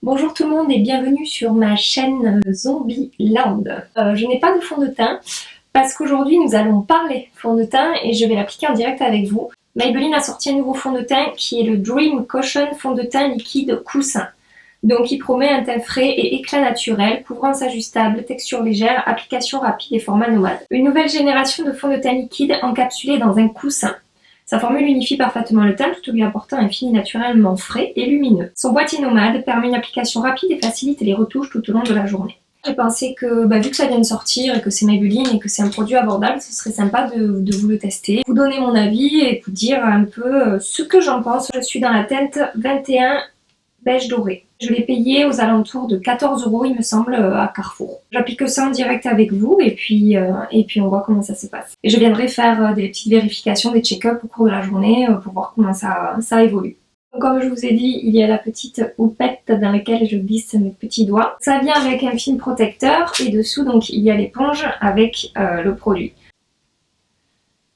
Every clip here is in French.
Bonjour tout le monde et bienvenue sur ma chaîne Zombieland. Je n'ai pas de fond de teint parce qu'aujourd'hui nous allons parler fond de teint et je vais l'appliquer en direct avec vous. Maybelline a sorti un nouveau fond de teint qui est le Dream Cushion fond de teint liquide coussin. Donc il promet un teint frais et éclat naturel, couvrance ajustable, texture légère, application rapide et format nomade. Une nouvelle génération de fond de teint liquide encapsulé dans un coussin. Sa formule unifie parfaitement le teint tout en lui apportant un fini naturellement frais et lumineux. Son boîtier nomade permet une application rapide et facilite les retouches tout au long de la journée. J'ai pensé que vu que ça vient de sortir et que c'est Maybelline et que c'est un produit abordable, ce serait sympa de vous le tester, vous donner mon avis et vous dire un peu ce que j'en pense. Je suis dans la teinte 21 beige doré. Je l'ai payé aux alentours de 14 € il me semble à Carrefour. J'applique ça en direct avec vous et puis on voit comment ça se passe. Et je viendrai faire des petites vérifications, des check-up au cours de la journée pour voir comment ça évolue. Donc, comme je vous ai dit, il y a la petite houppette dans laquelle je glisse mes petits doigts. Ça vient avec un film protecteur et dessous donc il y a l'éponge avec le produit.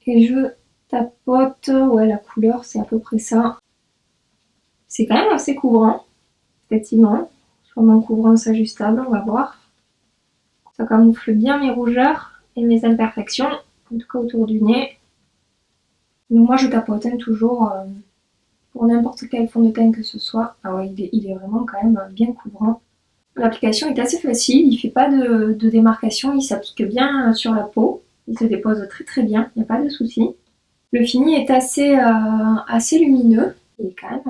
Et je tapote, ouais la couleur c'est à peu près ça. C'est quand même assez couvrant, effectivement. Sur mon couvrance ajustable, on va voir. Ça camoufle bien mes rougeurs et mes imperfections, en tout cas autour du nez. Donc moi je tapote toujours pour n'importe quel fond de teint que ce soit. Ah ouais, il est vraiment quand même bien couvrant. L'application est assez facile, il ne fait pas de démarcation, il s'applique bien sur la peau. Il se dépose très très bien, il n'y a pas de souci. Le fini est assez lumineux. Il est quand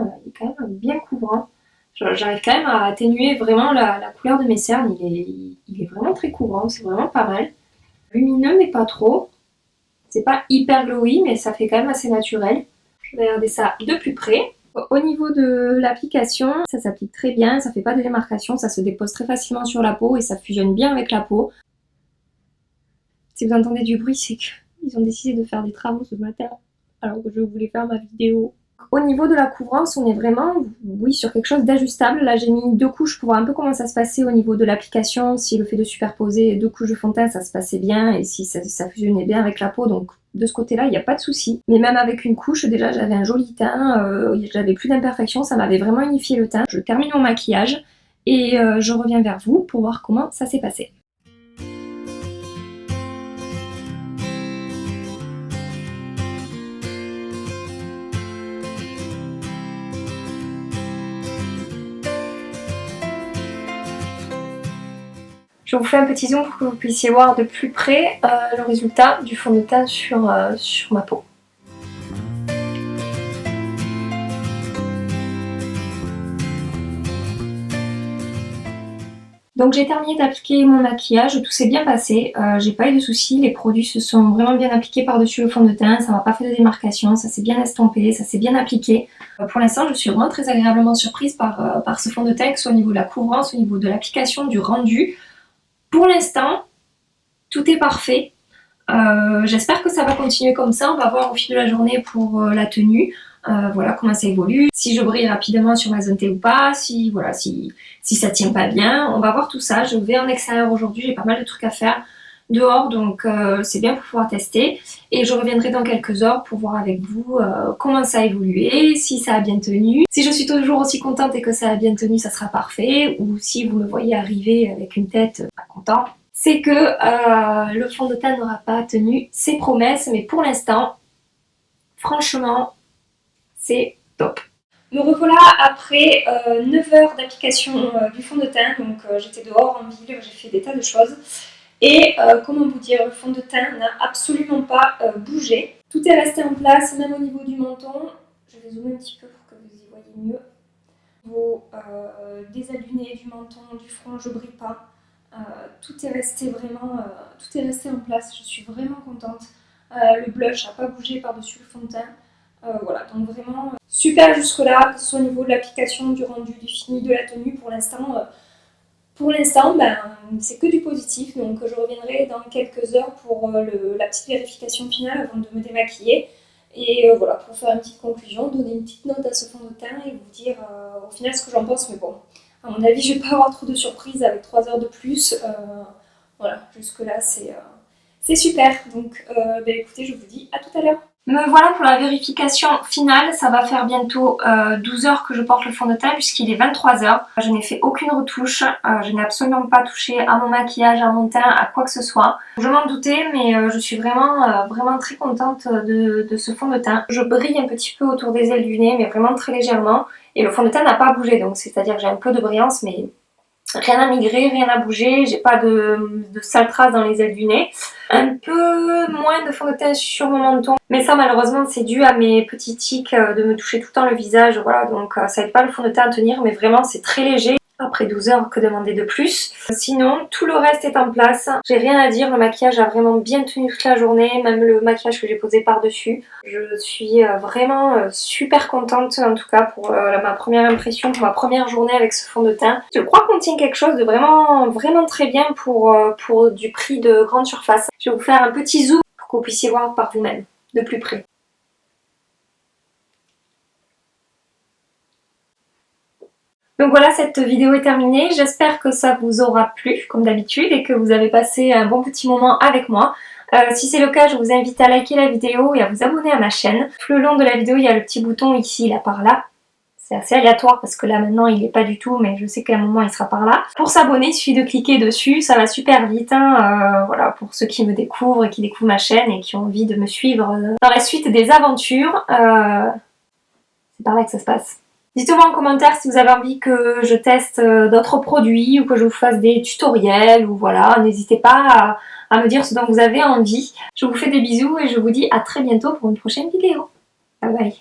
même bien couvrant. J'arrive quand même à atténuer vraiment la couleur de mes cernes. Il est vraiment très couvrant, c'est vraiment pas mal. Lumineux mais pas trop. C'est pas hyper glowy mais ça fait quand même assez naturel. Je vais regarder ça de plus près. Au niveau de l'application, ça s'applique très bien, ça fait pas de démarcation, ça se dépose très facilement sur la peau et ça fusionne bien avec la peau. Si vous entendez du bruit, c'est qu'ils ont décidé de faire des travaux ce matin alors que je voulais faire ma vidéo. Au niveau de la couvrance, on est vraiment, oui, sur quelque chose d'ajustable. Là, j'ai mis 2 couches pour voir un peu comment ça se passait au niveau de l'application. Si le fait de superposer 2 couches de fond de teint, ça se passait bien et si ça fusionnait bien avec la peau. Donc, de ce côté-là, il n'y a pas de souci. Mais même avec une couche, déjà, j'avais un joli teint. J'avais plus d'imperfections. Ça m'avait vraiment unifié le teint. Je termine mon maquillage et je reviens vers vous pour voir comment ça s'est passé. Je vous fais un petit zoom pour que vous puissiez voir de plus près le résultat du fond de teint sur ma peau. Donc j'ai terminé d'appliquer mon maquillage, tout s'est bien passé, j'ai pas eu de soucis, les produits se sont vraiment bien appliqués par-dessus le fond de teint, ça m'a pas fait de démarcation, ça s'est bien estompé, ça s'est bien appliqué. Pour l'instant je suis vraiment très agréablement surprise par ce fond de teint, que ce soit au niveau de la couvrance, au niveau de l'application, du rendu. Pour l'instant, tout est parfait. J'espère que ça va continuer comme ça, on va voir au fil de la journée pour la tenue. Voilà comment ça évolue, si je brille rapidement sur ma zone T ou pas, si ça tient pas bien, on va voir tout ça. Je vais en extérieur aujourd'hui, j'ai pas mal de trucs à faire dehors, donc c'est bien pour pouvoir tester. Et je reviendrai dans quelques heures pour voir avec vous comment ça a évolué, si ça a bien tenu. Si je suis toujours aussi contente et que ça a bien tenu, ça sera parfait. Ou si vous me voyez arriver avec une tête pas content, c'est que le fond de teint n'aura pas tenu ses promesses. Mais pour l'instant, franchement, c'est top. Me revoilà après 9 heures d'application du fond de teint. Donc j'étais dehors en ville, j'ai fait des tas de choses. Et comment vous dire, le fond de teint n'a absolument pas bougé. Tout est resté en place, même au niveau du menton. Je vais zoomer un petit peu pour que vous y voyez mieux. Au niveau des ailes du nez, du menton, du front, je brille pas. Tout est resté vraiment, tout est resté en place. Je suis vraiment contente. Le blush n'a pas bougé par-dessus le fond de teint. Voilà, donc vraiment super jusque là, que ce soit au niveau de l'application, du rendu, du fini, de la tenue. Pour l'instant, c'est que du positif. Donc je reviendrai dans quelques heures pour la petite vérification finale avant de me démaquiller. Et voilà, pour faire une petite conclusion, donner une petite note à ce fond de teint et vous dire au final ce que j'en pense. Mais bon, à mon avis, je vais pas avoir trop de surprises avec 3 heures de plus. Voilà, jusque là c'est super. Donc écoutez, je vous dis à tout à l'heure. Me voilà pour la vérification finale, ça va faire bientôt 12 heures que je porte le fond de teint puisqu'il est 23 heures. Je n'ai fait aucune retouche, je n'ai absolument pas touché à mon maquillage, à mon teint, à quoi que ce soit. Je m'en doutais mais je suis vraiment très contente de ce fond de teint. Je brille un petit peu autour des ailes du nez mais vraiment très légèrement et le fond de teint n'a pas bougé donc c'est-à-dire que j'ai un peu de brillance mais rien à migrer, rien à bouger, j'ai pas de sales traces dans les ailes du nez. Un peu moins de fond de teint sur mon menton, mais ça malheureusement c'est dû à mes petits tics de me toucher tout le temps le visage, voilà, donc ça aide pas le fond de teint à tenir, mais vraiment c'est très léger. Après 12 heures, que demander de plus? Sinon, tout le reste est en place. J'ai rien à dire, le maquillage a vraiment bien tenu toute la journée, même le maquillage que j'ai posé par-dessus. Je suis vraiment super contente, en tout cas pour ma première impression, pour ma première journée avec ce fond de teint. Je crois qu'on tient quelque chose de vraiment très bien pour du prix de grande surface. Je vais vous faire un petit zoom pour que vous puissiez voir par vous-même, de plus près. Donc voilà, cette vidéo est terminée. J'espère que ça vous aura plu, comme d'habitude, et que vous avez passé un bon petit moment avec moi. Si c'est le cas, je vous invite à liker la vidéo et à vous abonner à ma chaîne. Tout le long de la vidéo, il y a le petit bouton ici, là, par là. C'est assez aléatoire parce que là, maintenant, il n'est pas du tout, mais je sais qu'à un moment, il sera par là. Pour s'abonner, il suffit de cliquer dessus. Ça va super vite, hein. Voilà, pour ceux qui me découvrent et qui découvrent ma chaîne et qui ont envie de me suivre dans la suite des aventures. C'est par là que ça se passe. Dites-moi en commentaire si vous avez envie que je teste d'autres produits ou que je vous fasse des tutoriels ou voilà, n'hésitez pas à me dire ce dont vous avez envie. Je vous fais des bisous et je vous dis à très bientôt pour une prochaine vidéo. Bye bye.